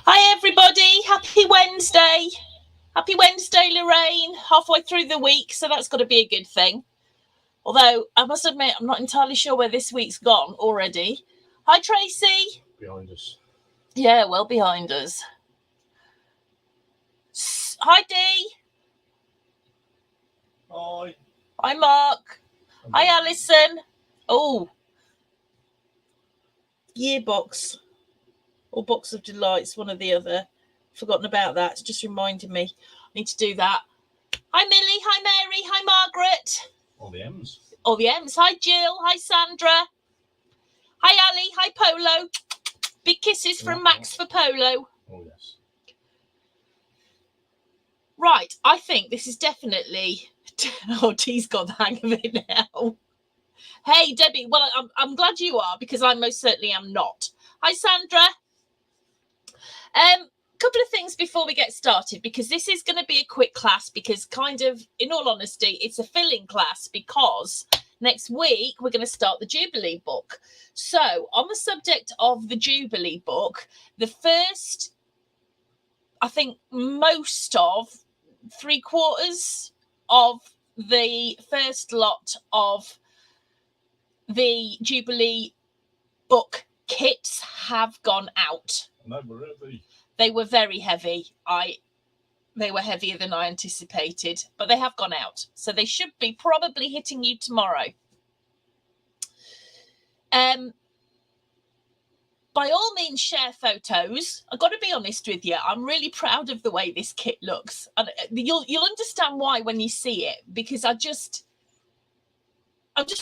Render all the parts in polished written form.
Hi everybody, happy Wednesday. Happy Wednesday, Lorraine. Halfway through the week, so that's got to be a good thing. Although, I must admit, I'm not entirely sure where this week's gone already. Hi Tracy. Behind us. Yeah, well behind us. Hi Dee. Hi. Hi Mark. Hi Alison. Oh, yearbox or box of delights, one or the other. Forgotten about that. It's just reminded me. I need to do that. Hi Millie. Hi Mary. Hi Margaret. All the M's. All the M's. Hi Jill. Hi Sandra. Hi Ali. Hi Polo. Big kisses from Max for Polo. Oh yes. Right. I think this is definitely. Oh, T's got the hang of it now. Hey Debbie. Well, I'm glad you are because I most certainly am not. Hi Sandra. Couple of things before we get started, because this is going to be a quick class, because kind of, in all honesty, it's a filling class because next week we're going to start the Jubilee book. So on the subject of the Jubilee book, the first, I think most of 3/4 of the first lot of the Jubilee book kits have gone out. They were very heavy. They were heavier than I anticipated, but they have gone out. So they should be probably hitting you tomorrow. By all means, share photos. I've got to be honest with you. I'm really proud of the way this kit looks. And you'll understand why when you see it, because I'm just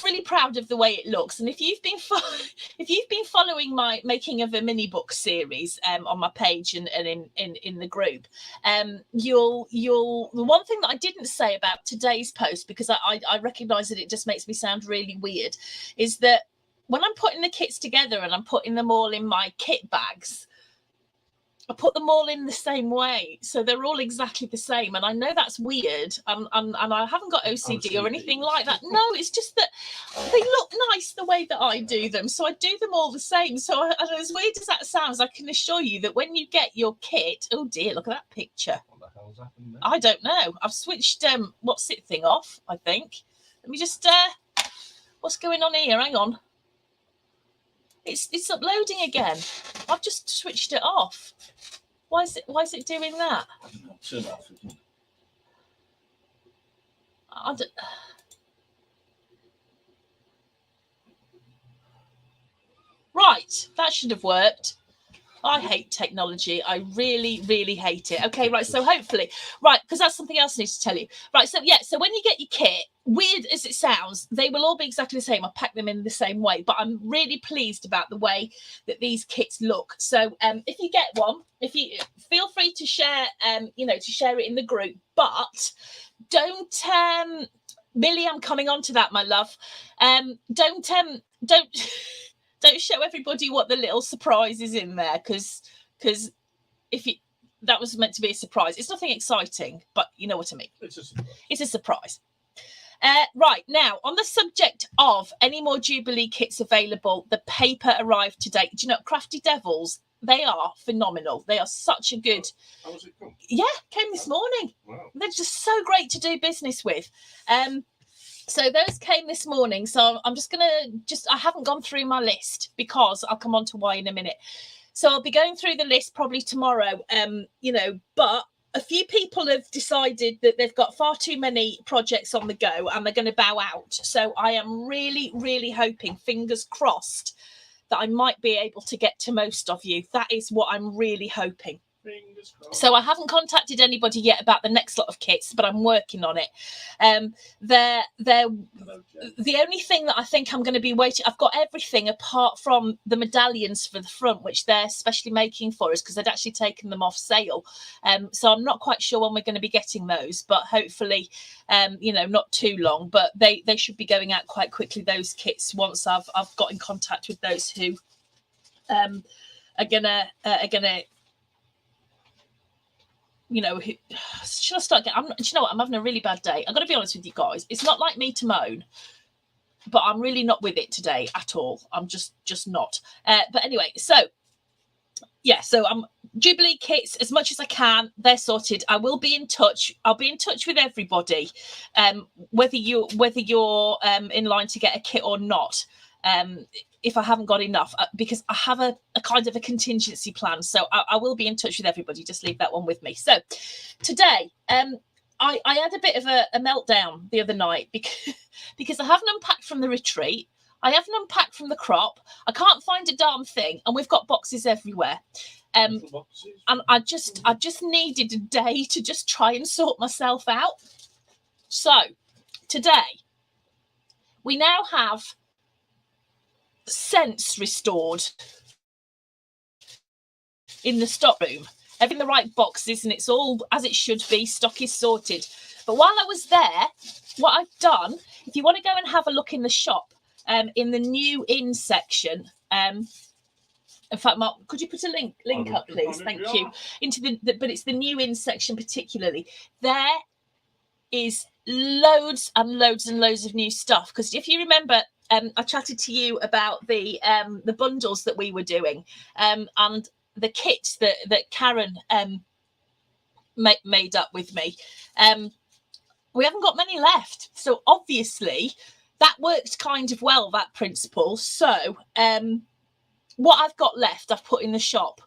really proud of the way it looks. And if you've been following my making of a mini book series on my page and in the group, you'll the one thing that I didn't say about today's post, because I recognize that it just makes me sound really weird, is that when I'm putting the kits together and I'm putting them all in my kit bags, I put them all in the same way, so they're all exactly the same. And I know that's weird, and I haven't got OCD or anything like that. No, it's just that they look nice the way that I do them, so I do them all the same. So as weird as that sounds, I can assure you that when you get your kit, oh dear, look at that picture. What the hell's happened there? I don't know. I've switched what's it thing off, I think. Let me just what's going on here? Hang on. It's uploading again. I've just switched it off. Why is it doing that? Turn off again. Right, that should have worked. I hate technology. I really, really hate it. Okay, right. So hopefully, right, because that's something else I need to tell you. Right. So yeah. So when you get your kit, weird as it sounds, they will all be exactly the same. I pack them in the same way, but I'm really pleased about the way that these kits look. So if you get one, if you feel free to share, to share it in the group, but don't. Millie, I'm coming on to that, my love. Don't don't show everybody what the little surprise is in there, because that was meant to be a surprise. It's nothing exciting, but you know what I mean. It's a surprise. Right, now, on the subject of any more Jubilee kits available, the paper arrived today. Do you know, Crafty Devils, they are phenomenal. They are such a good... How's it come? Yeah, came this morning. Wow. They're just so great to do business with. So those came this morning. So I'm just going to I haven't gone through my list, because I'll come on to why in a minute. So I'll be going through the list probably tomorrow, but a few people have decided that they've got far too many projects on the go and they're going to bow out. So I am really, really hoping, fingers crossed, that I might be able to get to most of you. That is what I'm really hoping. So I haven't contacted anybody yet about the next lot of kits, but I'm working on it. The only thing that I think I'm going to be waiting, I've got everything apart from the medallions for the front, which they're specially making for us because they'd actually taken them off sale. So I'm not quite sure when we're going to be getting those, but hopefully, not too long. But they should be going out quite quickly, those kits, once I've got in contact with those who are gonna. Should I start getting? Do you know what? I'm having a really bad day. I've got to be honest with you guys. It's not like me to moan, but I'm really not with it today at all. I'm just not. But anyway, so yeah, so I'm Jubilee kits, as much as I can, they're sorted. I will be in touch. I'll be in touch with everybody, whether you're in line to get a kit or not. If I haven't got enough, because I have a kind of a contingency plan. So I will be in touch with everybody. Just leave that one with me. So today, I had a bit of a meltdown the other night because I haven't unpacked from the retreat. I haven't unpacked from the crop. I can't find a darn thing. And we've got boxes everywhere. And I just needed a day to just try and sort myself out. So today, we now have sense restored in the stock room. Everything in the right boxes, and it's all as it should be. Stock is sorted. But while I was there, what I've done, if you want to go and have a look in the shop, in the new in section, in fact, Mark, could you put a link up, please? Thank you. Into but it's the new in section particularly. There is loads and loads and loads of new stuff. Because if you remember, I chatted to you about the bundles that we were doing, and the kits that Karen made up with me. We haven't got many left, so obviously that worked kind of well, that principle. So what I've got left, I've put in the shop.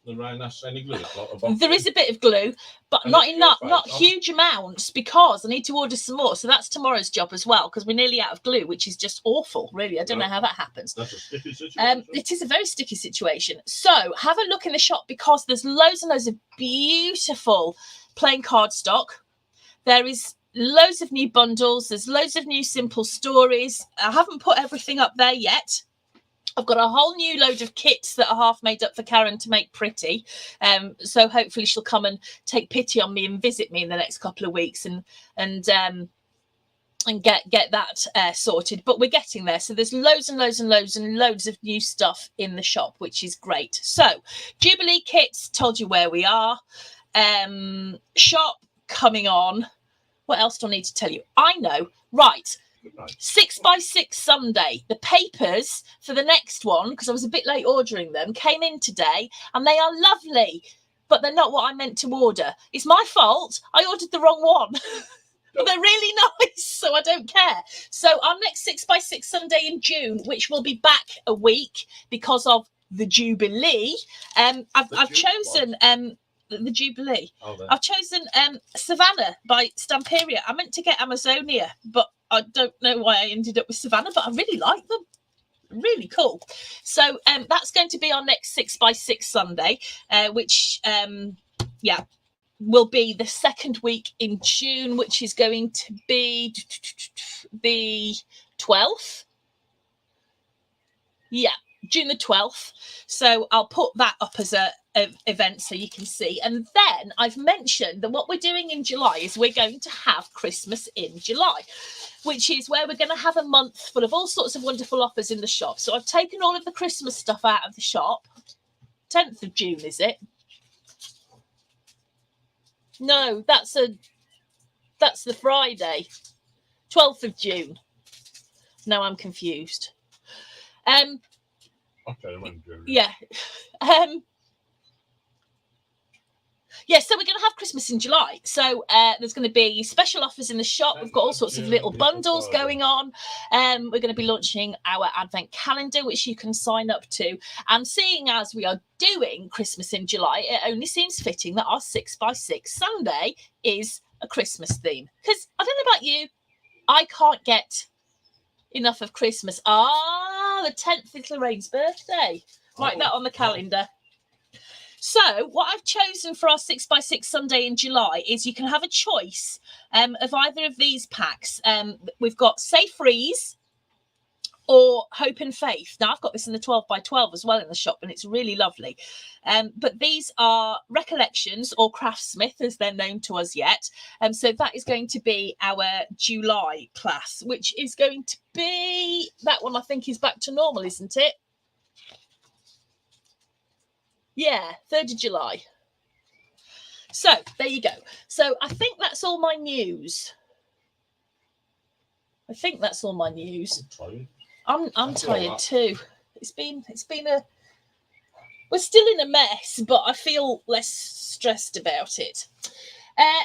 There is a bit of glue, but not enough, not huge amounts, because I need to order some more. So that's tomorrow's job as well, because we're nearly out of glue, which is just awful, really. I don't know how that happens. That's a sticky situation. It is a very sticky situation. So have a look in the shop, because there's loads and loads of beautiful plain cardstock. There is loads of new bundles. There's loads of new simple stories. I haven't put everything up there yet. I've got a whole new load of kits that are half made up for Karen to make pretty. So hopefully she'll come and take pity on me and visit me in the next couple of weeks and get that sorted. But we're getting there. So there's loads and loads and loads and loads of new stuff in the shop, which is great. So Jubilee kits, told you where we are. Shop coming on. What else do I need to tell you? I know. Right. 6x6 Sunday. The papers for the next one, because I was a bit late ordering them, came in today, and they are lovely, but they're not what I meant to order. It's my fault. I ordered the wrong one. But they're really nice, so I don't care. So our next 6x6 Sunday in June, which will be back a week because of the Jubilee, I've chosen the Jubilee. I've chosen Savannah by Stamperia. I meant to get Amazonia, but I don't know why I ended up with Savannah, but I really like them. Really cool. So that's going to be our next 6x6 Sunday, which will be the second week in June, which is going to be the 12th. Yeah, June the 12th. So I'll put that up as a event so you can see. And then I've mentioned that what we're doing in July is we're going to have Christmas in July, which is where we're going to have a month full of all sorts of wonderful offers in the shop. So I've taken all of the Christmas stuff out of the shop. 10th of June, is it? No, that's the Friday. 12th of June. No, I'm confused. Yeah. Yeah, so we're going to have Christmas in July. So there's going to be special offers in the shop. We've got all sorts of little bundles going on. We're going to be launching our advent calendar, which you can sign up to. And seeing as we are doing Christmas in July, it only seems fitting that our 6x6 Sunday is a Christmas theme. Because I don't know about you, I can't get enough of Christmas. The 10th is Lorraine's birthday. Write that on the calendar. So what I've chosen for our 6x6 Sunday in July is you can have a choice of either of these packs. We've got Say Freeze or Hope and Faith. Now, I've got this in the 12x12 as well in the shop, and it's really lovely. But these are Recollections, or Craftsmith, as they're known to us yet. So that is going to be our July class, which is going to be... That one, I think, is back to normal, isn't it? Yeah, 3rd of July. So there you go. So I think that's all my news. I'm tired too. It's been We're still in a mess, but I feel less stressed about it.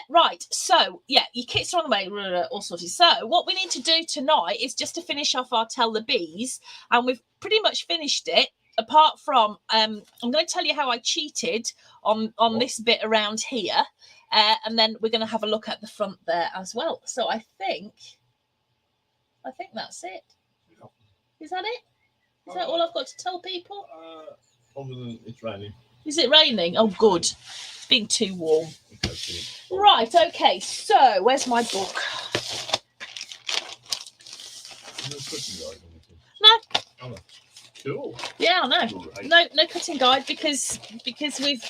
Right, so yeah, your kits are on the way, all sorted. So what we need to do tonight is just to finish off our Tell the Bees, and we've pretty much finished it. Apart from, I'm going to tell you how I cheated on this bit around here, and then we're going to have a look at the front there as well. So I think that's it. Is that it? Is that all I've got to tell people? Other than it's raining. Is it raining? Oh, good. It's been too warm. Right, okay. So, where's my book? No. Oh, no. Cool. Yeah, I know. Great. No cutting guide because we've...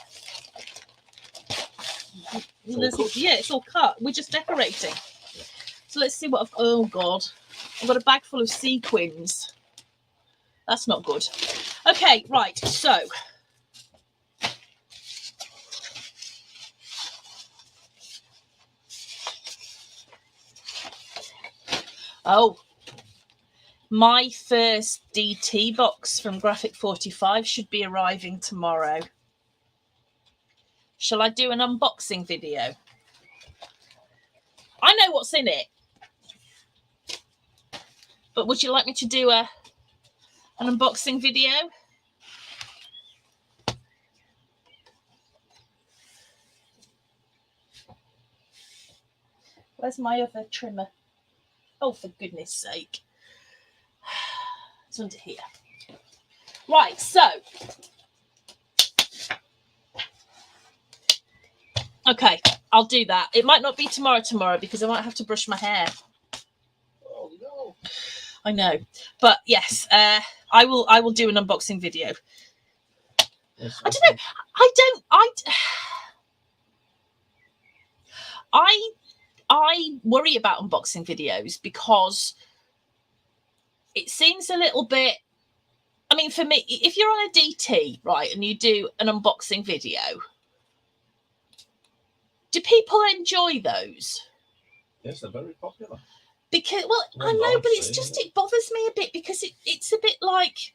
it's all cut. We're just decorating. Yeah. So let's see what I've... Oh, God. I've got a bag full of sequins. That's not good. Okay, right. So... Oh, my first DT box from Graphic 45 should be arriving tomorrow. Shall I do an unboxing video? I know what's in it. But would you like me to do an unboxing video? Where's my other trimmer? Oh, for goodness sake. It's under here. Right, so. Okay, I'll do that. It might not be tomorrow because I might have to brush my hair. Oh, no. I know. But yes, I will do an unboxing video. Yes, I don't know. I worry about unboxing videos because it seems a little bit, I mean, for me, if you're on a DT, right, and you do an unboxing video, do people enjoy those? Yes, they're very popular. Because, well, I know, but it's just, it bothers me a bit because it's a bit like,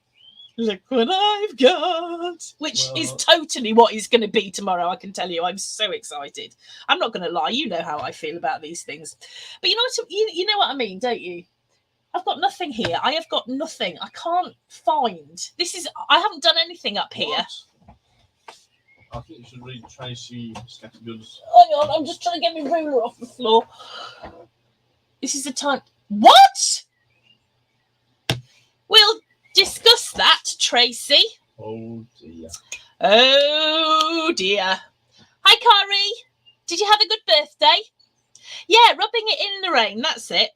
look what I've got, which is totally what it's going to be tomorrow. I can tell you, I'm so excited. I'm not going to lie. You know how I feel about these things, but you know what I mean, don't you? I've got nothing here. I have got nothing. I can't find. I haven't done anything up here. What? I think you should read Tracy Scattergood's. Hang on, I'm just trying to get my ruler off the floor. This is the time. What? We'll discuss that, Tracy. Oh dear. Oh dear. Hi, Kari. Did you have a good birthday? Yeah, rubbing it in the rain. That's it.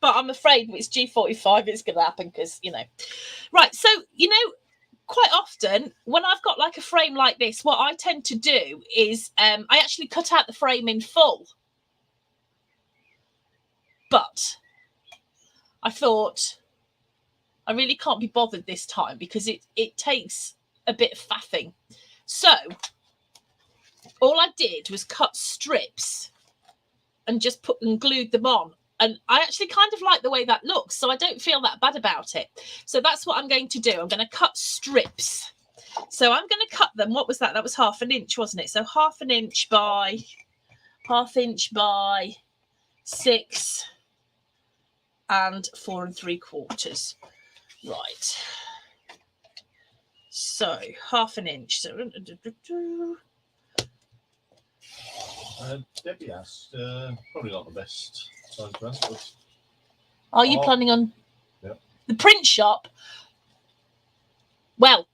But I'm afraid it's G45. It's going to happen because, Right, so, quite often when I've got like a frame like this, what I tend to do is I actually cut out the frame in full. But I thought I really can't be bothered this time because it takes a bit of faffing. So all I did was cut strips and just glued them on. And I actually kind of like the way that looks, so I don't feel that bad about it. So that's what I'm going to do. I'm going to cut strips. So I'm going to cut them. What was that? That was 1/2 inch, wasn't it? So 1/2 inch by 1/2 inch by 6 and 4 3/4. Right. So 1/2 inch. So Debbie asked, probably not the best time to ask, but are you planning on the print shop? Well.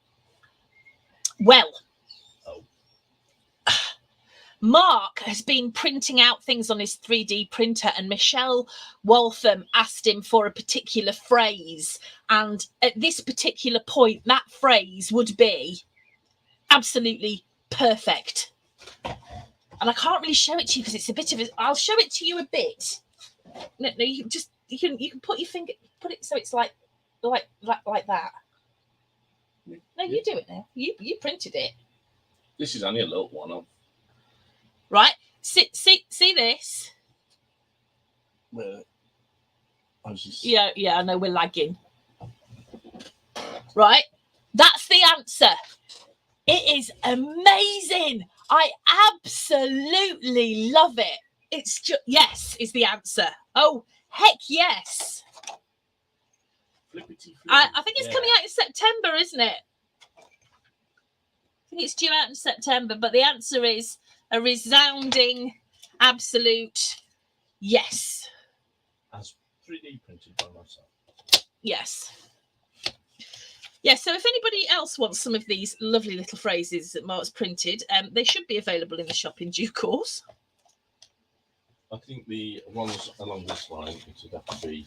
Oh. Mark has been printing out things on his 3D printer, and Michelle Waltham asked him for a particular phrase. And at this particular point, that phrase would be absolutely perfect. And I can't really show it to you because it's a bit of a... I'll show it to you a bit. No, you can put your finger... Put it so it's like that. No, you do it now. You printed it. This is only a little one. Right? See this? I was just... Yeah, I know we're lagging. Right? That's the answer. It is amazing. I absolutely love it. It's just, yes, is the answer. Oh, heck yes. Flippity I flippity. think it's coming out in September, isn't it? I think it's due out in September, but the answer is a resounding, absolute yes. As 3D printed by myself. Yes. Yeah, so if anybody else wants some of these lovely little phrases that Mark's printed, they should be available in the shop in due course. I think the ones along this line, it would have to be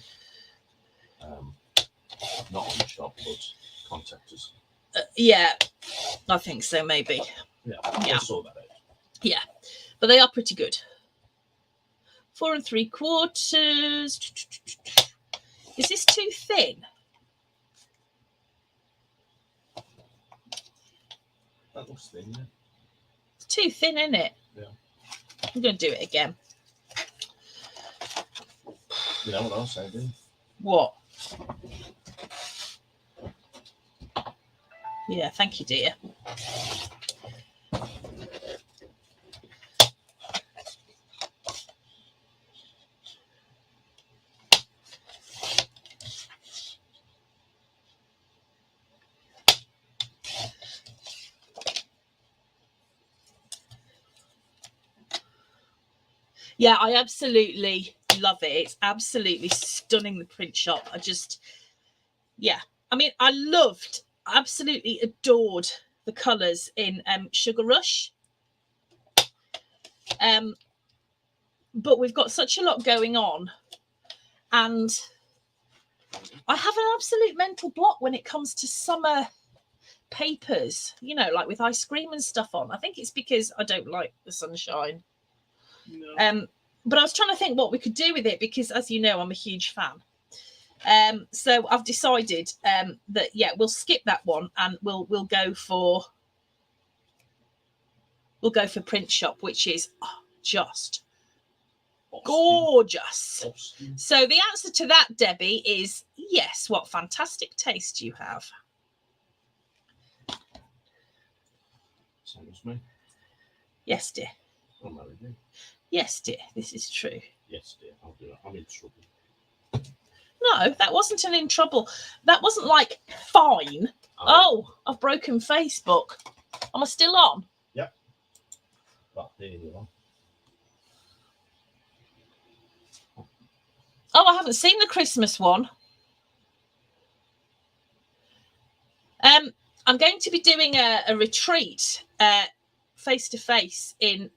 not on the shop, but contact us. Yeah, I think so, maybe. Yeah, Yeah. we'll sort that out. Yeah, but they are pretty good. 4 3/4. Is this too thin? That looks thin, yeah. It's too thin, isn't it? Yeah. I'm going to do it again. You know what I'll say, do? What? Yeah, thank you, dear. Yeah, I absolutely love it. It's absolutely stunning, the print shop. Yeah. I mean, absolutely adored the colours in Sugar Rush. But we've got such a lot going on. And I have an absolute mental block when it comes to summer papers, you know, like with ice cream and stuff on. I think it's because I don't like the sunshine. No. But I was trying to think what we could do with it because, as you know, I'm a huge fan. So I've decided that we'll skip that one and we'll go for print shop, which is just gorgeous. Austin. So the answer to that, Debbie, is yes. What fantastic taste you have. Same as me. Yes, dear. I'm married now. Yes, dear. This is true. Yes, dear. I'll do it. I'm in trouble. No, that wasn't an in trouble. That wasn't like fine. Oh, I've broken Facebook. Am I still on? Yep. But there you are. Oh, I haven't seen the Christmas one. I'm going to be doing a retreat face to face in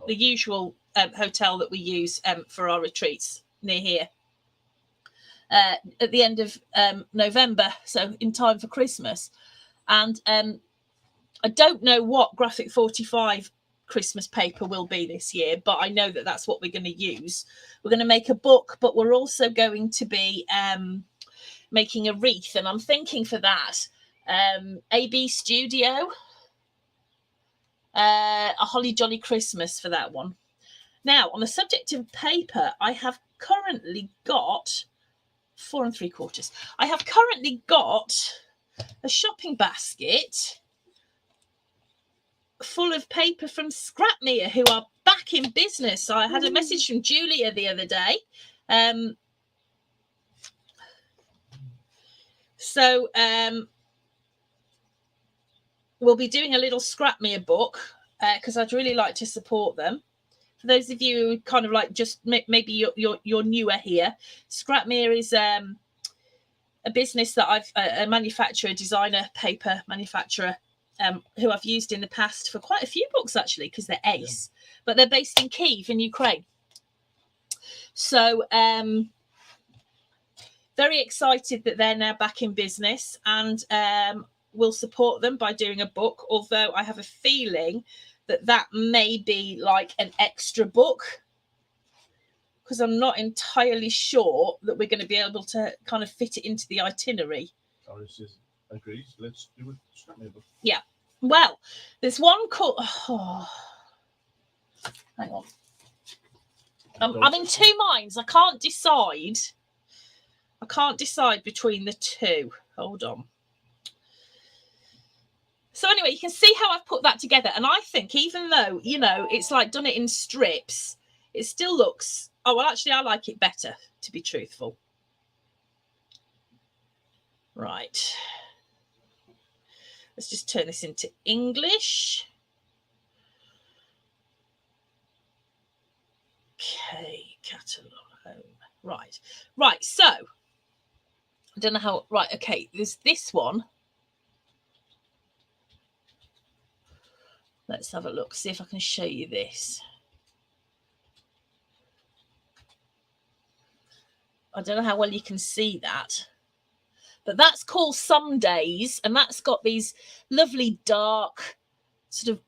the usual hotel that we use for our retreats near here at the end of November, so in time for Christmas. And I don't know what Graphic 45 Christmas paper will be this year, but I know that that's what we're going to use. We're going to make a book, but we're also going to be making a wreath, and I'm thinking for that AB Studio, a Holly Jolly Christmas for that one. Now, on the subject of paper, I have currently got 4 3/4. I have currently got a shopping basket full of paper from Scrapmere, who are back in business. So I had a message from Julia the other day. So we'll be doing a little Scrapmere book because I'd really like to support them. For those of you who kind of like just maybe you're newer here, Scrapmere is a business that I've a manufacturer, designer paper manufacturer, who I've used in the past for quite a few books actually, because they're ace. But they're based in Kyiv in Ukraine. So very excited that they're now back in business, and we'll support them by doing a book, although I have a feeling that may be like an extra book, because I'm not entirely sure that we're going to be able to kind of fit it into the itinerary. Doris agrees. Let's do it. Yeah. Well, there's one called... Oh, hang on. I'm in two minds. I can't decide between the two. Hold on. So anyway, you can see how I've put that together. And I think even though, you know, it's like done it in strips, it still looks, oh, well, actually, I like it better, to be truthful. Right. Let's just turn this into English. Okay, catalogue home. Right. Right, so I don't know how, right, okay, there's this one. Let's have a look, see if I can show you this. I don't know how well you can see that, but that's called Some Days, and that's got these lovely dark, sort of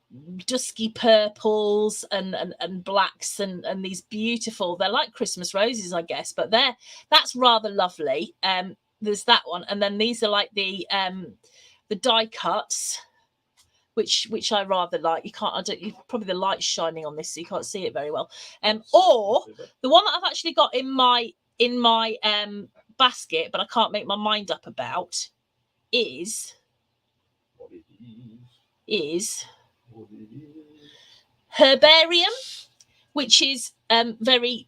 dusky purples and blacks and these beautiful, they're like Christmas roses, I guess, but that's rather lovely. There's that one, and then these are like the die cuts, which I rather like. Probably the light's shining on this, so you can't see it very well. Or the one that I've actually got in my basket, but I can't make my mind up about, is herbarium, which is very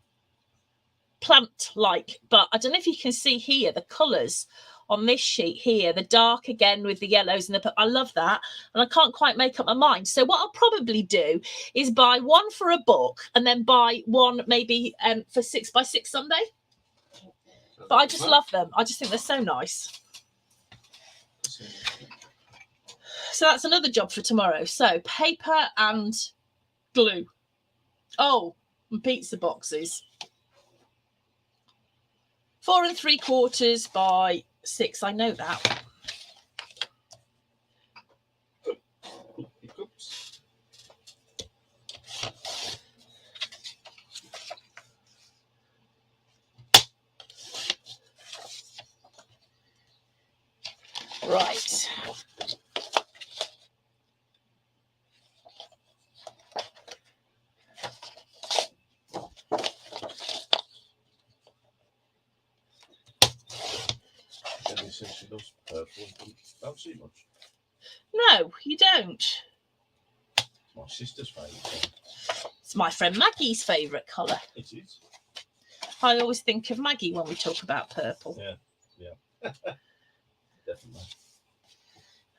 plant-like. But I don't know if you can see here the colours on this sheet here, the dark again with the yellows and I love that, and I can't quite make up my mind. So what I'll probably do is buy one for a book and then buy one maybe for 6x6 Sunday. But I just love them. I just think they're so nice. So that's another job for tomorrow. So paper and glue. Oh, and pizza boxes. 4 3/4 by 6. I know that. Right. Says she loves purple and don't see much. No, you don't. It's my sister's favourite. It's my friend Maggie's favourite colour. It is. I always think of Maggie when we talk about purple. Yeah. Definitely.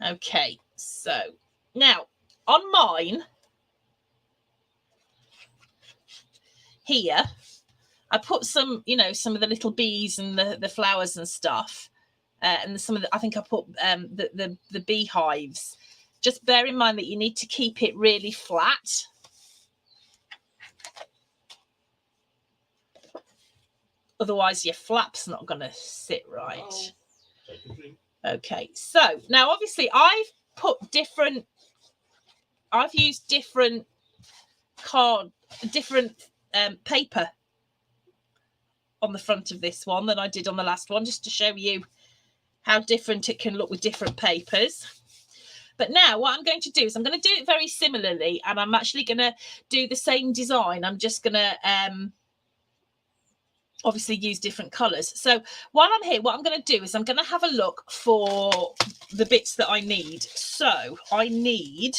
Okay, so now on mine here, I put some, some of the little bees and the flowers and stuff. And some of the, I think I put the beehives. Just bear in mind that you need to keep it really flat. Otherwise your flap's not going to sit right. Oh, take a drink. Okay, so now obviously I've used different paper on the front of this one than I did on the last one, just to show you how different it can look with different papers. But now what I'm going to do is I'm going to do it very similarly, and I'm actually going to do the same design. I'm just going to obviously use different colours. So while I'm here, what I'm going to do is I'm going to have a look for the bits that I need. So I need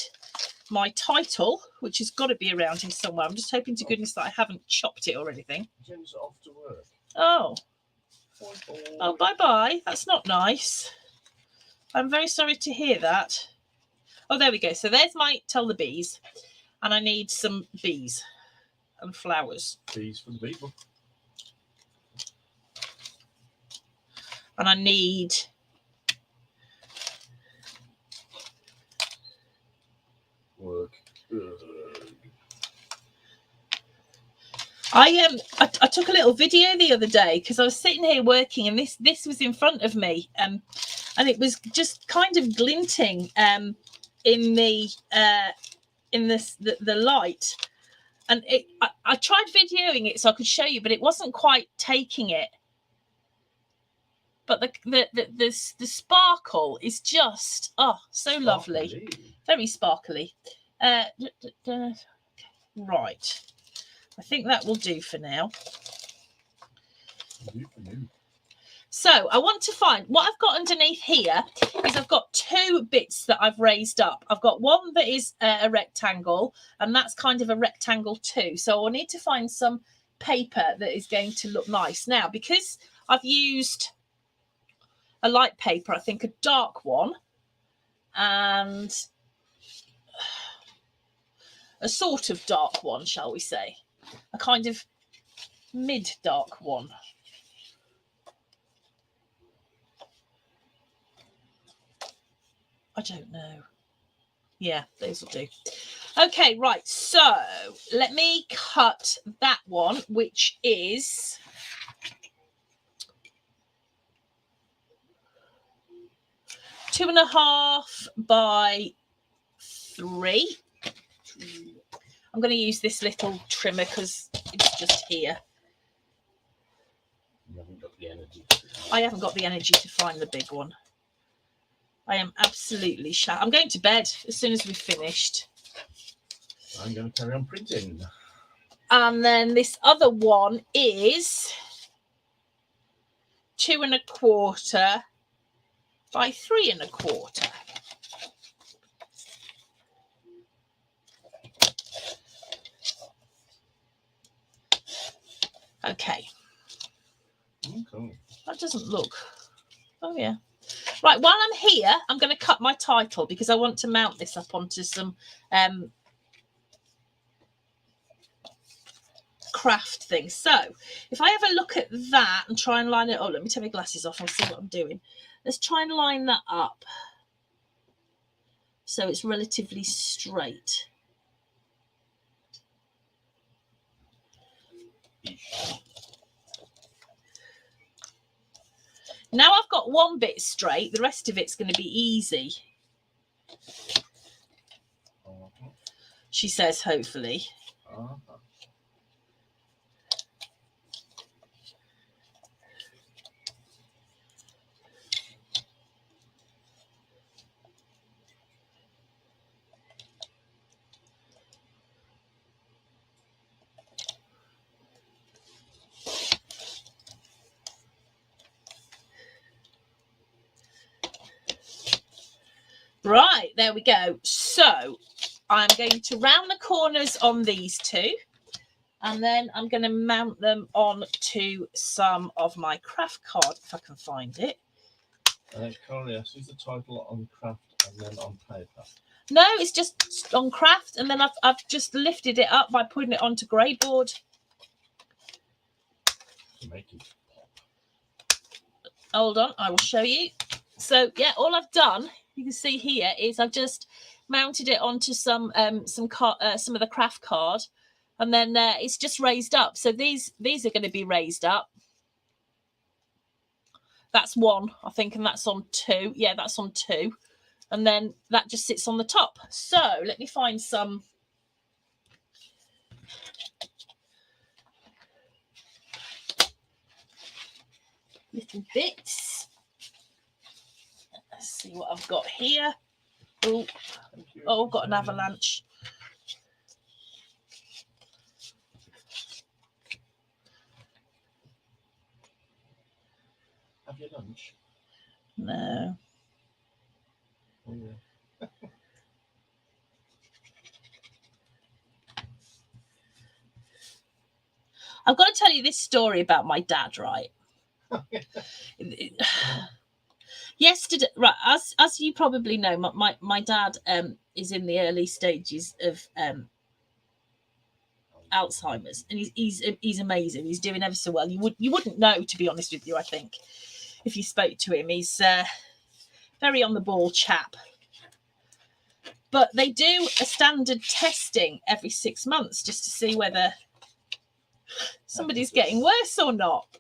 my title, which has got to be around here somewhere. I'm just hoping to goodness that I haven't chopped it or anything. Jen's off to work. Oh, bye-bye. That's not nice. I'm very sorry to hear that. Oh, there we go. So there's my Tell the Bees. And I need some bees and flowers. Bees for the bee book. And I need work. I took a little video the other day because I was sitting here working, and this was in front of me, and it was just kind of glinting in the light, and I tried videoing it so I could show you, but it wasn't quite taking it. But the sparkle is just so lovely, very sparkly. Right. I think that will do for now. So I want to find what I've got underneath here is I've got 2 different bits that I've raised up. I've got one that is a rectangle, and that's kind of a rectangle too. So I'll need to find some paper that is going to look nice. Now, because I've used a light paper, I think a dark one, and a sort of dark one, shall we say, a kind of mid-dark one. I don't know. Yeah, those will do. Okay, right. So let me cut that one, which is two and a half by 3. I'm going to use this little trimmer because it's just here. You haven't got the energy. I haven't got the energy to find the big one. I am absolutely shattered. I'm going to bed as soon as we've finished. I'm going to carry on printing. And then this other one is 2 1/4 by 3 1/4. Okay. Cool. That doesn't look. Oh, yeah. Right, while I'm here, I'm going to cut my title because I want to mount this up onto some craft things. So if I have a look at that and try and line it up, let me take my glasses off and see what I'm doing. Let's try and line that up so it's relatively straight. Now I've got one bit straight, the rest of it's going to be easy. She says, hopefully. Right, there we go. So I'm going to round the corners on these two, and then I'm going to mount them on to some of my craft card, if I can find it. Carly, I see the title on craft and then on paper. No, it's just on craft, and then I've just lifted it up by putting it onto grey board. To make it pop. Hold on, I will show you. So yeah, all I've done, you can see here, is I've just mounted it onto some of the craft card, and then it's just raised up. So these are going to be raised up. That's 1, I think, and that's on 2. Yeah, that's on 2. And then that just sits on the top. So let me find some little bits. Let's see what I've got here. Oh, I've got an avalanche. Have you lunch? No. Oh, yeah. I've got to tell you this story about my dad, right? Yesterday, right, as you probably know, my dad is in the early stages of Alzheimer's, and he's amazing. He's doing ever so well. You wouldn't know, to be honest with you, I think, if you spoke to him. He's very on the ball chap. But they do a standard testing every 6 months just to see whether somebody's getting worse or not.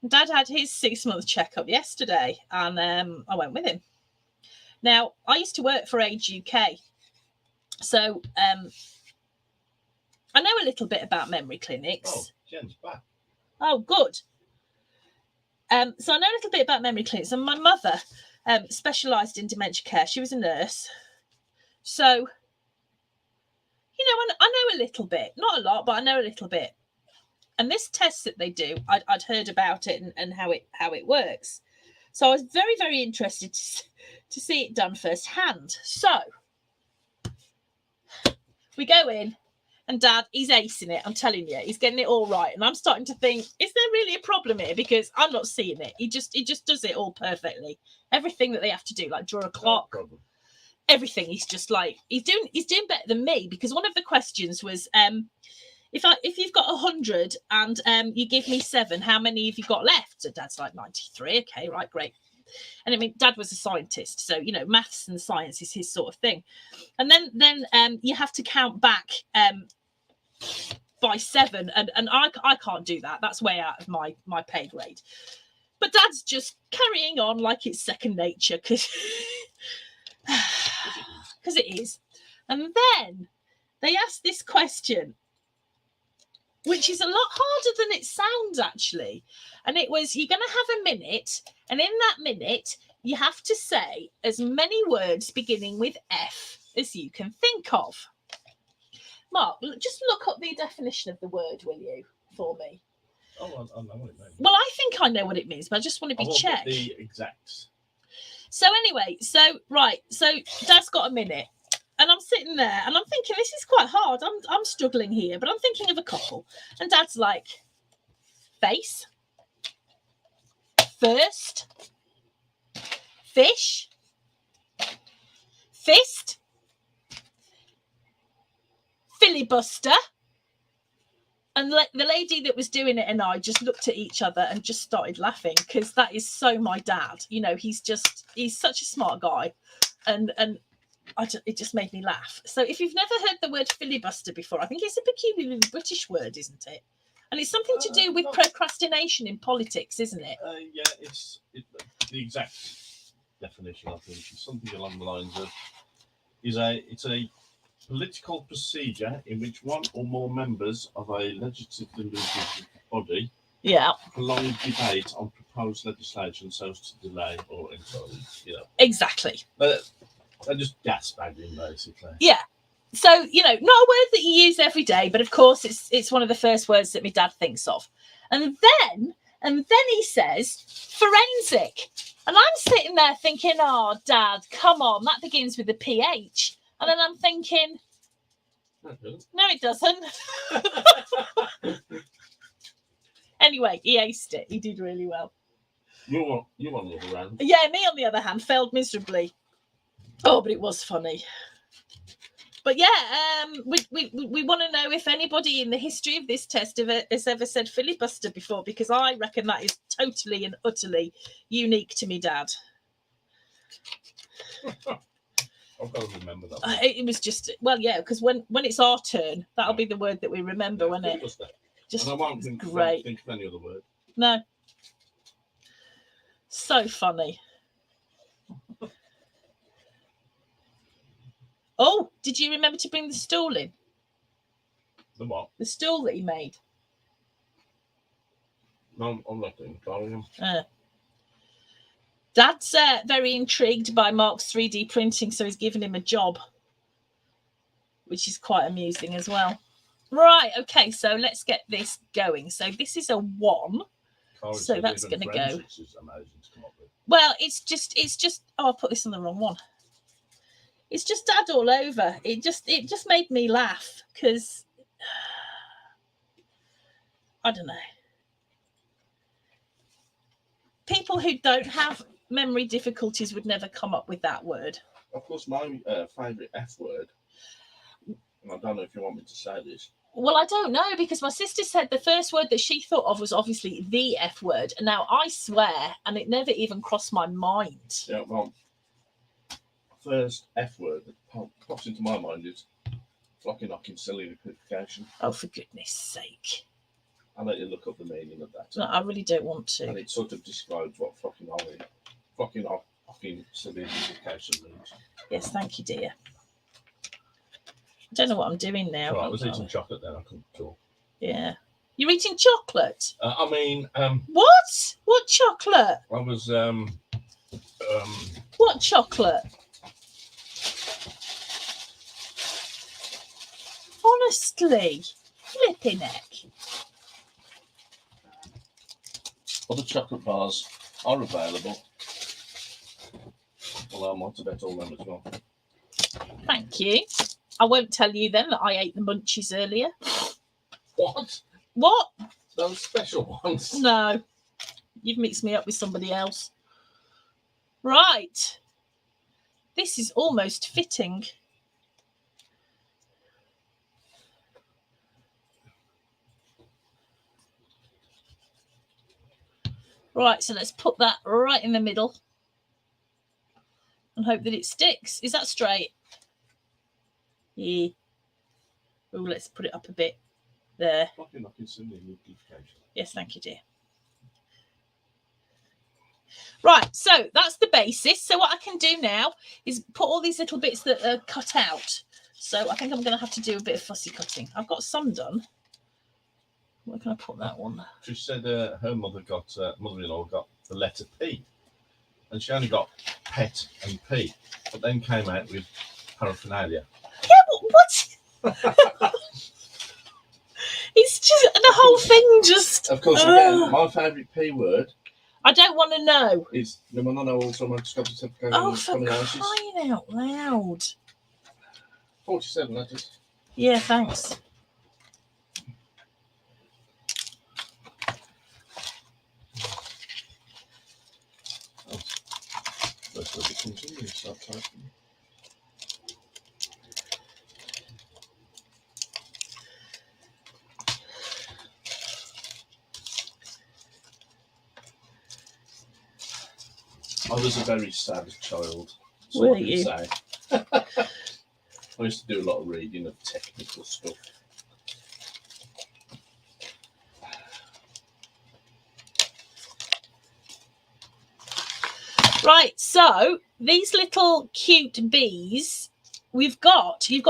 Dad had his 6-month checkup yesterday, and I went with him. Now, I used to work for Age UK, so I know a little bit about memory clinics. Oh, Jen's back. Oh, good. So I know a little bit about memory clinics, and my mother specialised in dementia care. She was a nurse. So, you know, I know a little bit. Not a lot, but I know a little bit. And this test that they do, I'd heard about it and how it works. So I was very, very interested to see it done firsthand. So we go in, and Dad, he's acing it. I'm telling you, he's getting it all right. And I'm starting to think, is there really a problem here? Because I'm not seeing it. He just does it all perfectly. Everything that they have to do, like draw a clock, everything. He's just like he's doing better than me. Because one of the questions was, if you've got 100 and you give me 7, how many have you got left? So Dad's like 93. Okay, right, great. And I mean, Dad was a scientist, so you know, maths and science is his sort of thing. And then you have to count back by 7, and I can't do that. That's way out of my pay grade. But Dad's just carrying on like it's second nature, because it is. And then they asked this question, which is a lot harder than it sounds, actually. And it was, you're going to have a minute, and in that minute, you have to say as many words beginning with F as you can think of. Mark, just look up the definition of the word, will you, for me? Oh, I know what it means. Well, I think I know what it means, but I just want to be checked. The exact. So anyway, so Dad's got a minute. And I'm sitting there and I'm thinking, this is quite hard. I'm struggling here, but I'm thinking of a couple. And Dad's like, face, first, fish, fist, filibuster. And the lady that was doing it and I just looked at each other and just started laughing, because that is so my dad. You know, he's such a smart guy. And it just made me laugh. So if you've never heard the word filibuster before, I think it's a peculiarly British word, isn't it? And it's something to do with procrastination in politics, isn't it? Yeah, it's the exact definition, I think. It's something along the lines of, it's a political procedure in which one or more members of a legislative body prolong debate on proposed legislation so as to delay or entirely, Exactly. But I just gasbagging, basically. Yeah. So, you know, not a word that you use every day, but of course it's one of the first words that my dad thinks of. And then he says forensic. And I'm sitting there thinking, oh, Dad, come on, that begins with a PH. And then I'm thinking, no, it doesn't. Anyway, he aced it. He did really well. You on the other hand. Yeah, me on the other hand failed miserably. Oh, but it was funny. But yeah, we want to know if anybody in the history of this test has ever said filibuster before, because I reckon that is totally and utterly unique to me, Dad. I've got to remember that. It was just, well, yeah, because when it's our turn, that'll be the word that we remember, won't it? Just and I won't think of any other word. No. So funny. Oh, did you remember to bring the stool in? The what? The stool that he made. No, I'm not doing it. Dad's very intrigued by Mark's 3D printing, so he's given him a job, which is quite amusing as well. Right, okay, so let's get this going. So this is a 1. So that's going to go. Well, it's just. Oh, I put this on the wrong one. It's just Dad all over. It just made me laugh, because I don't know. People who don't have memory difficulties would never come up with that word. Of course, my favourite F word, and I don't know if you want me to say this. Well, I don't know, because my sister said the first word that she thought of was obviously the F word. And now I swear, and it never even crossed my mind. Yeah, well, first F word that pops into my mind is fucking knocking silly equivocation. Oh, for goodness sake. I'll let you look up the meaning of that. No, I really don't want to. And it sort of describes what fucking silly equivocation means. Yes, thank you, dear. I don't know what I'm doing now. Right, I was eating chocolate then, I couldn't talk. Yeah. You're eating chocolate? What? What chocolate? I was, What chocolate? Honestly, flipping heck. Other chocolate bars are available. Well, I might have bet all them as well. Thank you. I won't tell you then that I ate the munchies earlier. What? What? Those special ones? No. You've mixed me up with somebody else. Right. This is almost fitting. Right, so let's put that right in the middle and hope that it sticks. Is that straight? Yeah. Oh, let's put it up a bit. There. Yes, thank you, dear. Right, so that's the basis. So what I can do now is put all these little bits that are cut out. So I think I'm going to have to do a bit of fussy cutting. I've got some done. Where can I put that one? She said her mother-in-law got the letter P, and she only got pet and P, but then came out with paraphernalia. Yeah, what? It's just the whole thing. Just of course, again, my favourite P word. I don't want to know. Is the one I know also my Scottish certificate. Oh, for crying out loud! 47 letters. Yeah, thanks. I was a very sad child. Were you? Say. I used to do a lot of reading of technical stuff. Right, so these little cute bees, you've got 2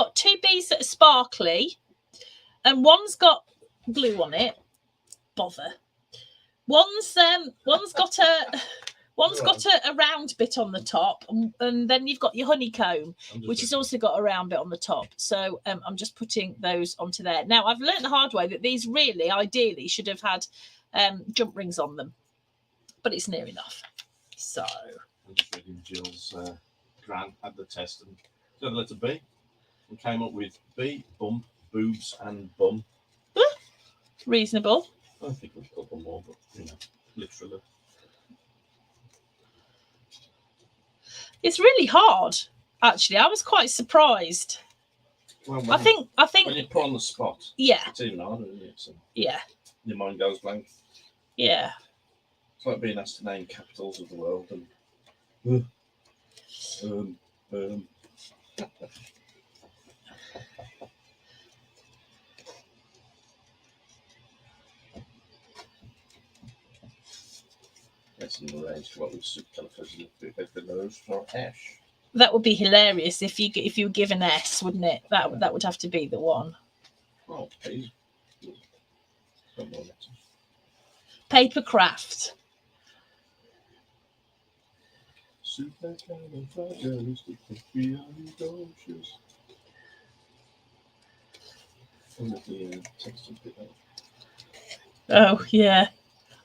bees that are sparkly, and one's got glue on it. Bother. One's got a round bit on the top, and then you've got your honeycomb, which has also got a round bit on the top. So I'm just putting those onto there. Now, I've learned the hard way that these really, ideally, should have had jump rings on them, but it's near enough. So I'm just reading Jill's Gran had the test and got the letter B and came up with B, bump, boobs, and bum. Reasonable. I think we've got one more, but literally. It's really hard, actually. I was quite surprised. Well, I think when you put on the spot, yeah, it's even harder, isn't it? So yeah, your mind goes blank. Yeah. It's like being asked to name capitals of the world and That's in range to what would supercalifragilistic for hash. That would be hilarious if you were given S, wouldn't it? That would have to be the one. Oh, please. Paper craft. Supercalifragilisticexpialidocious. Oh yeah.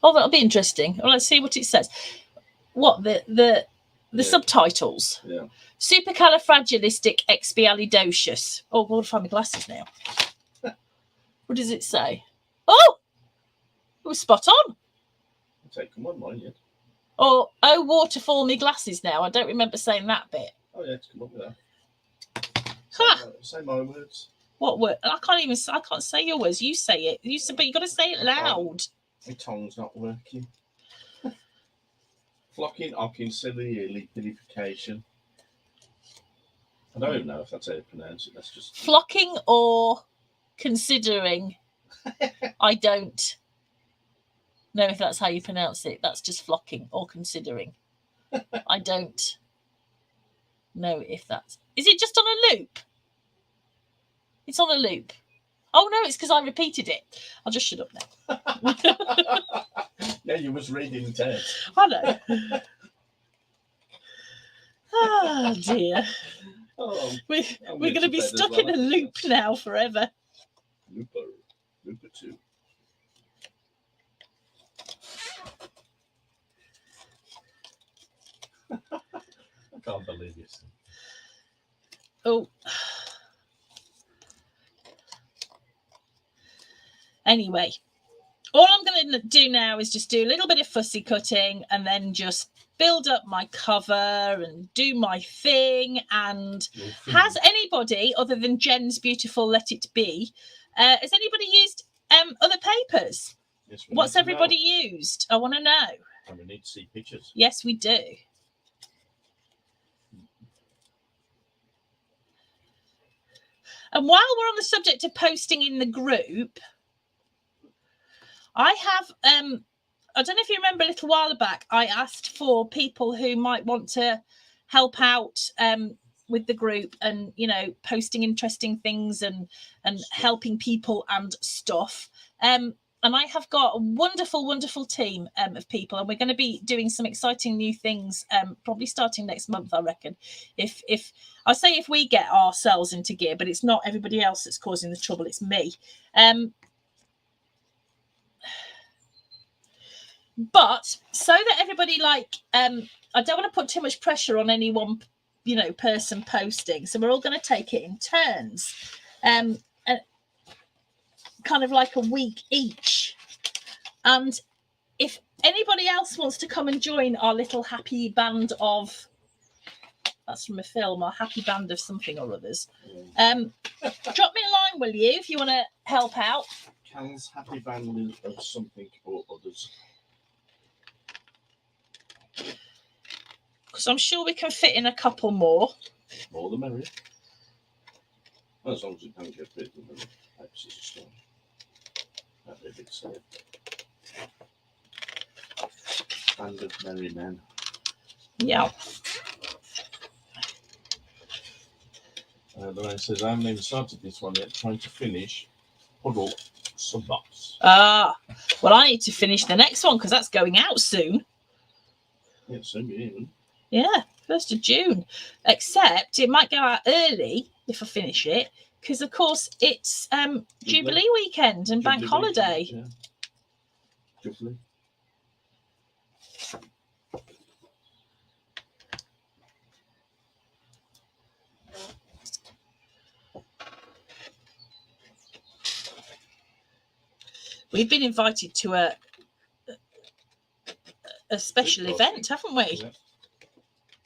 Oh, that'll be interesting. Well, let's see what it says. What the subtitles? Yeah. Supercalifragilisticexpialidocious. Oh, I've got to find my glasses now. What does it say? Oh, it was spot on. I'll take them on mine yet. Oh, waterfall me glasses now. I don't remember saying that bit. Oh yeah, it's come up with that. Huh. Say my words. What word? I can't say your words. You say it. But you got to say it loud. My tongue's not working. Flocking, ocking, silly, pilification. I don't even know if that's how you pronounce it. That's just Flocking or considering. I don't know if that's how you pronounce it. That's just flocking or considering. I don't know if that's. Is it just on a loop? It's on a loop. Oh no, it's because I repeated it. I'll just shut up now. Yeah, you was reading it. I know. Oh dear. Oh, We're going to be stuck in a loop now forever. Looper 2. can't believe it. Oh. Anyway, all I'm going to do now is just do a little bit of fussy cutting and then just build up my cover and do my thing. And has anybody, other than Jen's beautiful Let It Be, has anybody used other papers? Yes, what's everybody used? I want to know. And we need to see pictures. Yes, we do. And while we're on the subject of posting in the group, I have, I don't know if you remember a little while back, I asked for people who might want to help out with the group and, you know, posting interesting things and helping people and stuff. And I have got a wonderful, wonderful team of people, and we're going to be doing some exciting new things, probably starting next month, I reckon. If I say if we get ourselves into gear, but it's not everybody else that's causing the trouble, it's me. But so that everybody, like, I don't want to put too much pressure on any one, you know, person posting. So we're all going to take it in turns, and kind of like a week each. And if anybody else wants to come and join our little happy band of, that's from a film, our happy band of something or others, drop me a line, will you, if you want to help out? Cal's happy band of something or others. Because I'm sure we can fit in a couple more. More the merrier. As long as we don't get bit of the papers as a stone. That'd be a big save. Band of merry men. Yeah. The man says, I haven't even started this one yet, trying to finish Puddle Subbox. Ah, well, I need to finish the next one because that's going out soon. Yeah, soon even. Yeah, 1st of June. Except it might go out early if I finish it, because of course it's Jubilee weekend and bank holiday. Yeah. Jubilee. We've been invited to a special event, haven't we? Yeah.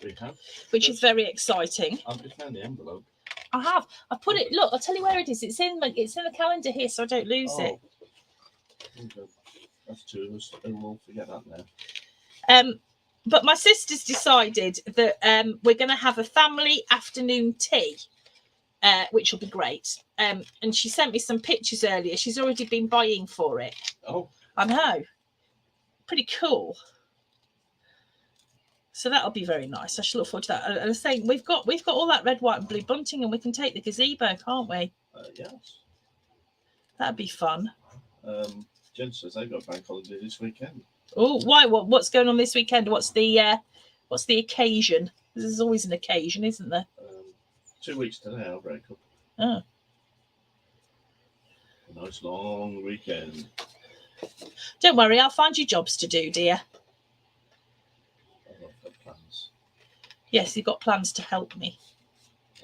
We have. Which is very exciting. I've just found the envelope. I have. I put it. Look, I'll tell you where it is. It's in the calendar here, so I don't lose it. Okay. That's two of us. We'll forget that now. But my sister's decided that we're going to have a family afternoon tea, which will be great. And she sent me some pictures earlier. She's already been buying for it. Oh, I know. Pretty cool. So that'll be very nice. I should look forward to that. And I was saying we've got all that red, white, and blue bunting, and we can take the gazebo, can't we? Yes. That'd be fun. Jen says they've got bank holiday this weekend. Oh, why? What's going on this weekend? What's the occasion? There's always an occasion, isn't there? 2 weeks today, I'll break up. Oh. A nice long weekend. Don't worry, I'll find you jobs to do, dear. I've got plans. Yes, you've got plans to help me.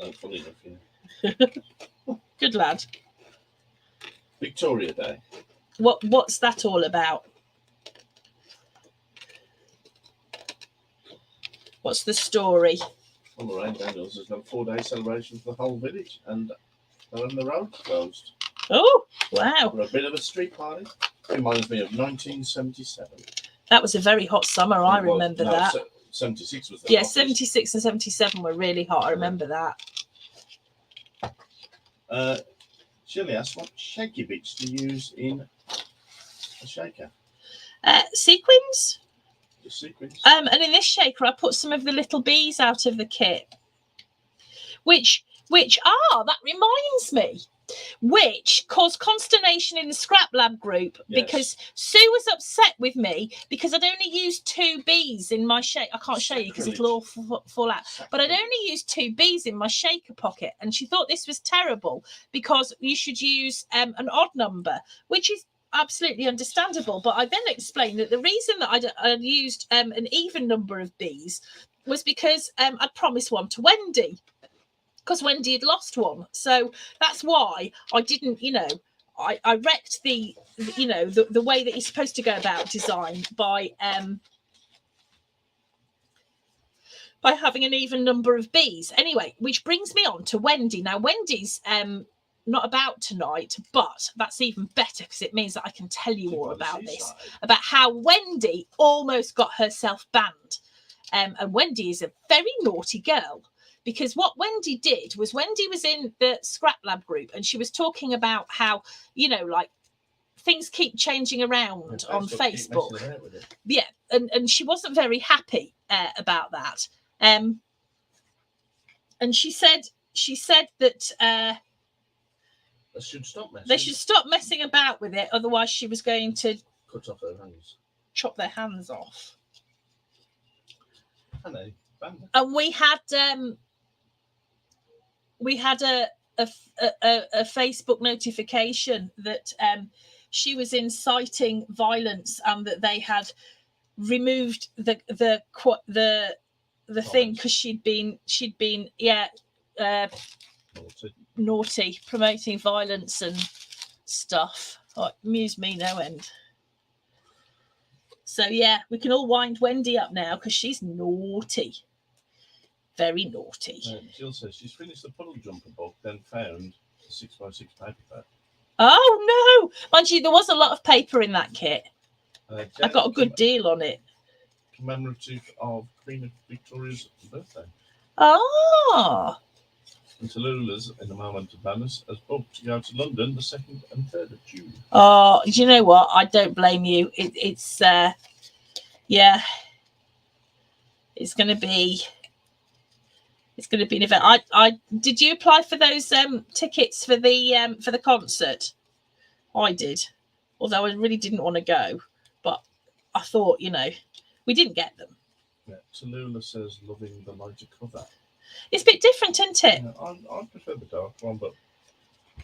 Oh, funny enough, yeah. Good lad. Victoria Day. What's that all about? What's the story? On Lorraine Daniels has got a 4-day celebration for the whole village, and they're on the road closed. Oh, wow. For a bit of a street party. Reminds me of 1977. That was a very hot summer. I remember that. 76 was the Yeah, hottest. 76 and 77 were really hot. I remember that. Shirley asked, what shaky bits do you use in a shaker? Sequins. The sequins. And in this shaker, I put some of the little bees out of the kit. Which that reminds me. Which caused consternation in the Scrap Lab group, Yes. because Sue was upset with me because I'd only used 2 bees in my shake. I can't show you because it'll all fall out. But I'd only used 2 bees in my shaker pocket, and she thought this was terrible because you should use an odd number, which is absolutely understandable. But I then explained that the reason that I'd used an even number of bees was because I'd promised one to Wendy, because Wendy had lost one. So that's why I didn't, I wrecked the way that you're supposed to go about design by having an even number of bees. Anyway, which brings me on to Wendy. Now, Wendy's not about tonight, but that's even better because it means that I can tell you all about this, about how Wendy almost got herself banned. And Wendy is a very naughty girl, because what Wendy did was Wendy was in the Scrap Lab group and she was talking about how, like, things keep changing around on Facebook. Yeah, and she wasn't very happy about that. And she said that they should stop messing. They should stop messing about with it, otherwise she was going to cut off their hands, chop their hands off. And we had a Facebook notification that she was inciting violence and that they had removed the thing because she'd been naughty, promoting violence and stuff. Oh, it amused me no end. So yeah, we can all wind Wendy up now because she's naughty, very naughty. Jill says she's finished the puddle jumper book, then found a 6x6 paper bag. Oh no! Mind you, there was a lot of paper in that kit. I got a good deal on it. Commemorative of Queen Victoria's birthday. Ah. And Tallulah's, in a moment of madness, has booked to go to London the 2nd and 3rd of June. Oh, do you know what? I don't blame you. It's yeah. It's going to be an event. I did you apply for those tickets for the concert? I did, although I really didn't want to go, but I thought, we didn't get them. Yeah, Tallulah says loving the lighter cover. It's a bit different, isn't it? Yeah, I prefer the dark one, but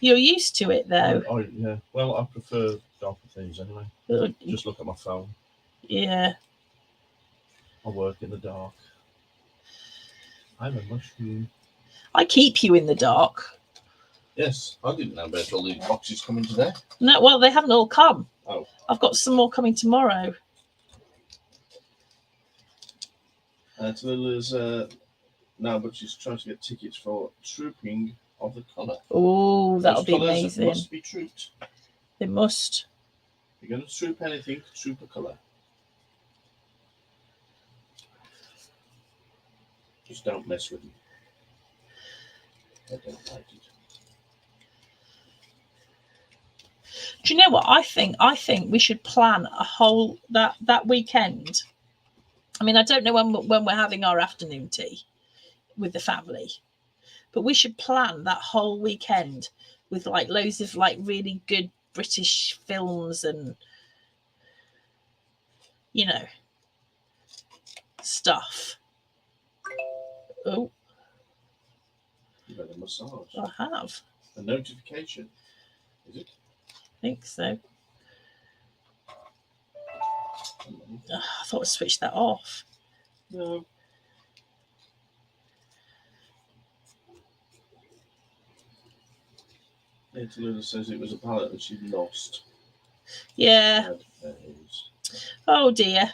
you're used to it though. Yeah. Well, I prefer darker things anyway. Just look at my phone. Yeah. I work in the dark. I'm a mushroom. I keep you in the dark. Yes, I didn't know about all these boxes coming today. No, well, they haven't all come. Oh. I've got some more coming tomorrow. Tallulah's no, but she's trying to get tickets for trooping of the colour. Oh, that'll be amazing. Must be trooped. They must. If you're going to troop anything, troop a colour. Just don't mess with them. I don't like it. Do you know what I think? I think we should plan a whole that weekend. I mean, I don't know when we're having our afternoon tea with the family, but we should plan that whole weekend with like loads of like really good British films and stuff. Oh, you've had a massage. I have. A notification, is it? I think so. I thought I switched that off. No. Tallulah says it was a pallet that she'd lost. Yeah. Oh dear.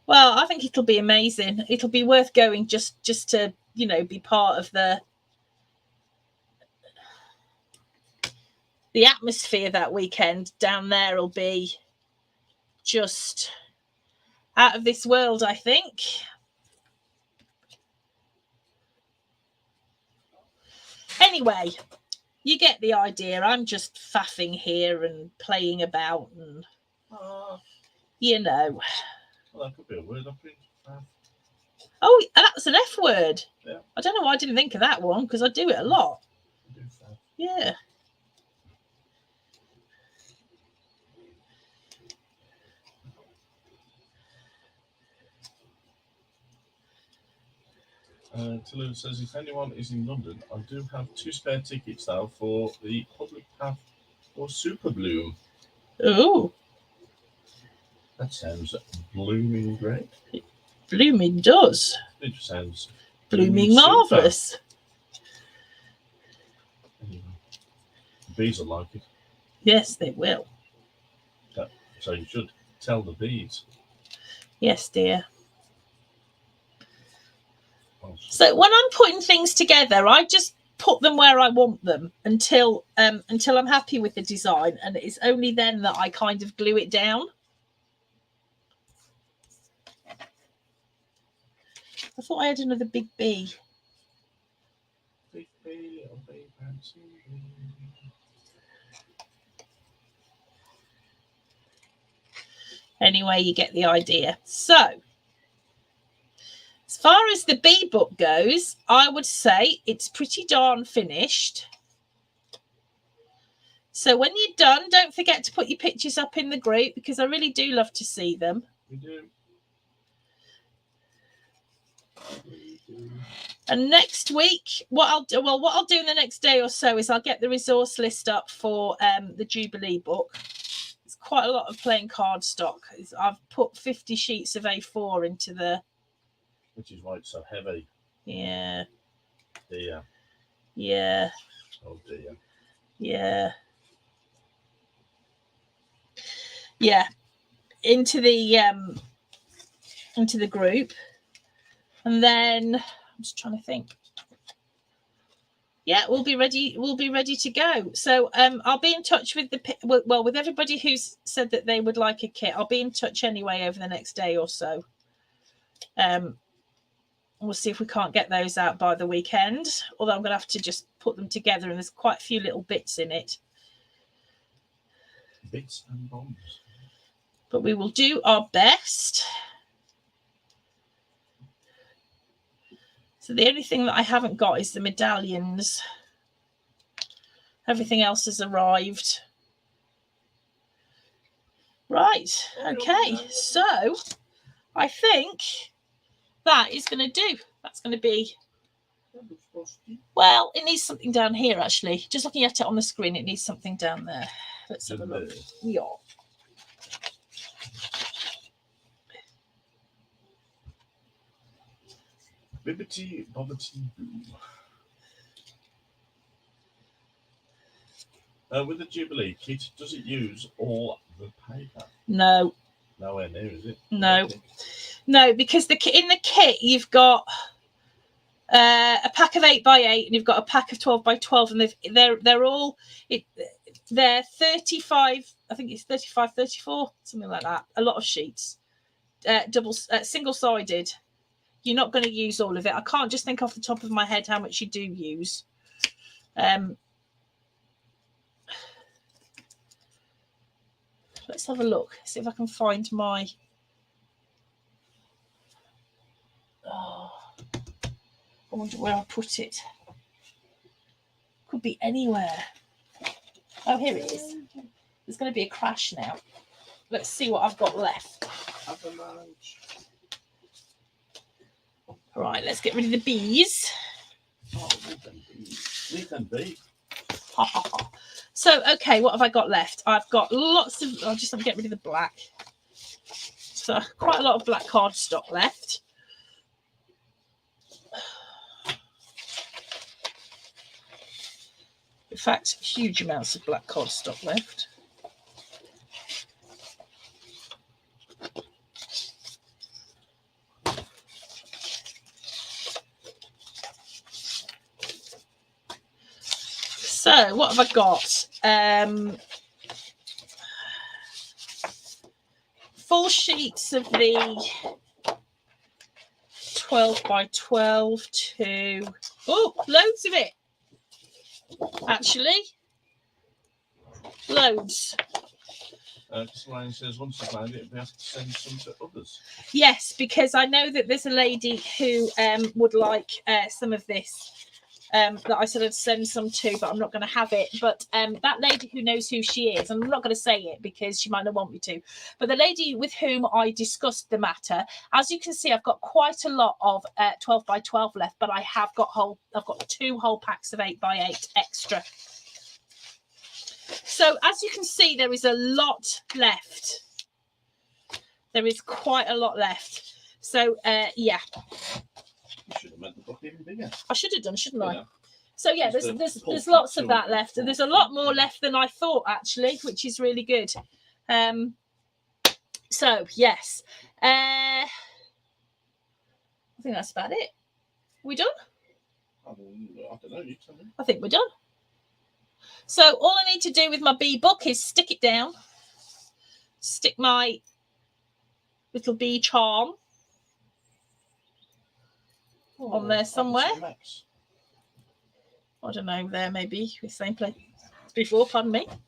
Well, I think it'll be amazing. It'll be worth going just to, be part of the atmosphere that weekend down there. Will be just out of this world, I think. Anyway, you get the idea. I'm just faffing here and playing about and, Well, that could be a word, I think. Oh, that's an F word. Yeah. I don't know why I didn't think of that one, because I do it a lot. Yeah. Tallulah says, if anyone is in London, I do have 2 spare tickets now for the public path or Super Bloom. Oh. That sounds blooming great. Blooming does. It sounds Blooming super. marvellous. Anyway, the bees will like it. Yes, they will. So you should tell the bees. Yes, dear. Well, So when I'm putting things together, I just put them where I want them until I'm happy with the design, and it's only then that I kind of glue it down. I thought I had another big bee. big bee, little bee, fancy bee. Anyway, you get the idea. So, as far as the bee book goes, I would say it's pretty darn finished. So when you're done, don't forget to put your pictures up in the group, because I really do love to see them. We do. And next week, what I'll do in the next day or so is I'll get the resource list up for the Jubilee book. It's quite a lot of plain cardstock. I've put 50 sheets of A4 into the... Which is why it's so heavy. Yeah. Dear. Yeah. Oh dear. Yeah. Yeah. Into the group. And then I'm just trying to think. Yeah, we'll be ready to go. So I'll be in touch with with everybody who's said that they would like a kit. I'll be in touch anyway over the next day or so. We'll see if we can't get those out by the weekend, although I'm going to have to just put them together, and there's quite a few little bits in it. Bits and bombs. But we will do our best. So the only thing that I haven't got is the medallions. Everything else has arrived. Right, okay, so I think that is going to do. That's going to be... Well, it needs something down here, actually. Just looking at it on the screen, it needs something down there. Let's have a look. Yeah. Bibbity bobbity boo. With the Jubilee kit, does it use all the paper? No. Nowhere near, is it? No. No, because in the kit you've got a pack of 8x8 and you've got a pack of 12x12, and they're all they're 35. I think it's 35, 34, something like that. A lot of sheets, single-sided. You're not going to use all of it. I can't just think off the top of my head how much you do use. Let's have a look. See if I can find my... Oh, I wonder where I put it. Could be anywhere. Oh, here it is. There's going to be a crash now. Let's see what I've got left. Right, let's get rid of the bees. Oh, leave them be. Ha ha ha. So, okay, what have I got left? I've got lots of... I'll just get rid of the black. So, quite a lot of black cardstock left. In fact, huge amounts of black cardstock left. So, what have I got? Full sheets of the 12x12 to... Oh, loads of it. Actually, loads. Line says once you've made it, we have to send some to others. Yes, because I know that there's a lady who would like some of this. That I said I'd send some to, but I'm not going to have it. But that lady who knows who she is, and I'm not going to say it because she might not want me to, but the lady with whom I discussed the matter, as you can see, I've got quite a lot of 12x12 left, but I've got 2 whole packs of 8x8 extra. So as you can see, there is a lot left. There is quite a lot left. So yeah, You should have made the book even bigger. I should have done, shouldn't I? You know, So yeah, Just there's a lots of that 200 left, and there's a lot more left than I thought actually, which is really good. So yes, I think that's about it. We done? I don't know. You tell me. I think we're done. So all I need to do with my bee book is stick it down, stick my little bee charm on there somewhere. I don't know, there maybe, the same place before, pardon me. And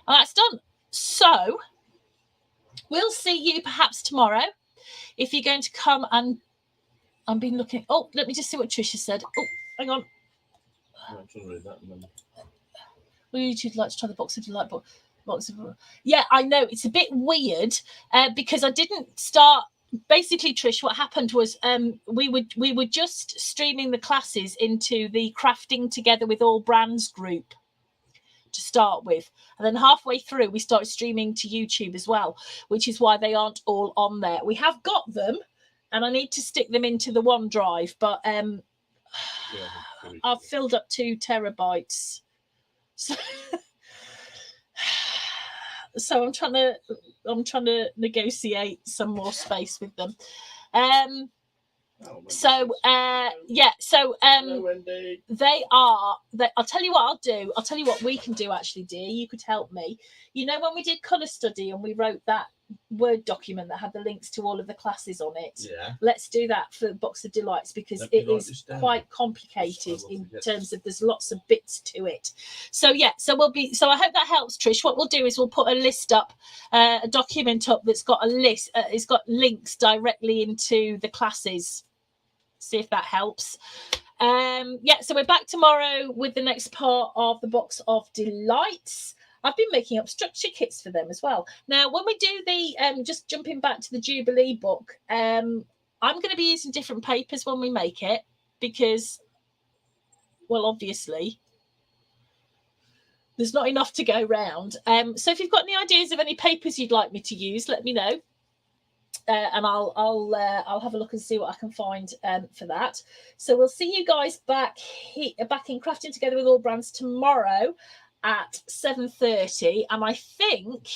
that's done. So we'll see you perhaps tomorrow. If you're going to come and I've been looking. Oh, let me just see what Trisha said. Oh, hang on. I'm trying to read that. And then... Would you like to try the box of delight box of... Yeah, I know it's a bit weird because I didn't start. Basically, Trish, what happened was we were just streaming the classes into the Crafting Together with All Brands group to start with, and then halfway through we started streaming to YouTube as well, which is why they aren't all on there. We have got them, and I need to stick them into the OneDrive, but I've filled up 2 terabytes. So I'm trying to negotiate some more space with them. So they are. I'll tell you what I'll do. I'll tell you what we can do. Actually, dear, you could help me. You know, when we did colour study and we wrote that Word document that had the links to all of the classes on it. Yeah. Let's do that for Box of Delights because it is quite complicated in terms of there's lots of bits to it. So yeah, so I hope that helps, Trish. What we'll do is we'll put a list up, a document up that's got a list. It's got links directly into the classes. See if that helps. Yeah, so we're back tomorrow with the next part of the Box of Delights. I've been making up structure kits for them as well. Now, when we do the, just jumping back to the Jubilee book, I'm going to be using different papers when we make it because, well, obviously, there's not enough to go round. So if you've got any ideas of any papers you'd like me to use, let me know. And I'll have a look and see what I can find for that. So we'll see you guys back in Crafting Together with All Brands tomorrow at 7:30, and I think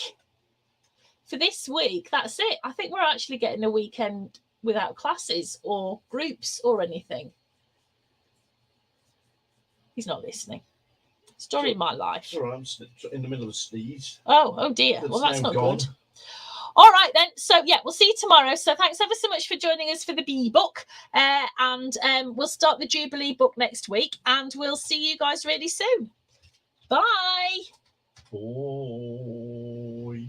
for this week that's it. I think we're actually getting a weekend without classes or groups or anything. He's not listening. Story of my life. Sorry, I'm in the middle of a sneeze. Oh dear. Well, that's not good. All right then. So yeah, we'll see you tomorrow. So thanks ever so much for joining us for the bee book, and we'll start the Jubilee book next week, and we'll see you guys really soon. Bye. Boy.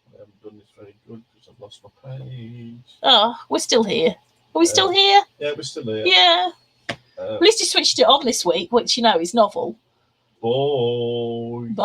I haven't done this very good because I've lost my page. Oh, we're still here. Are we still here? Yeah, we're still here. Yeah. At least you switched it on this week, which you know is novel. Boy. Bye.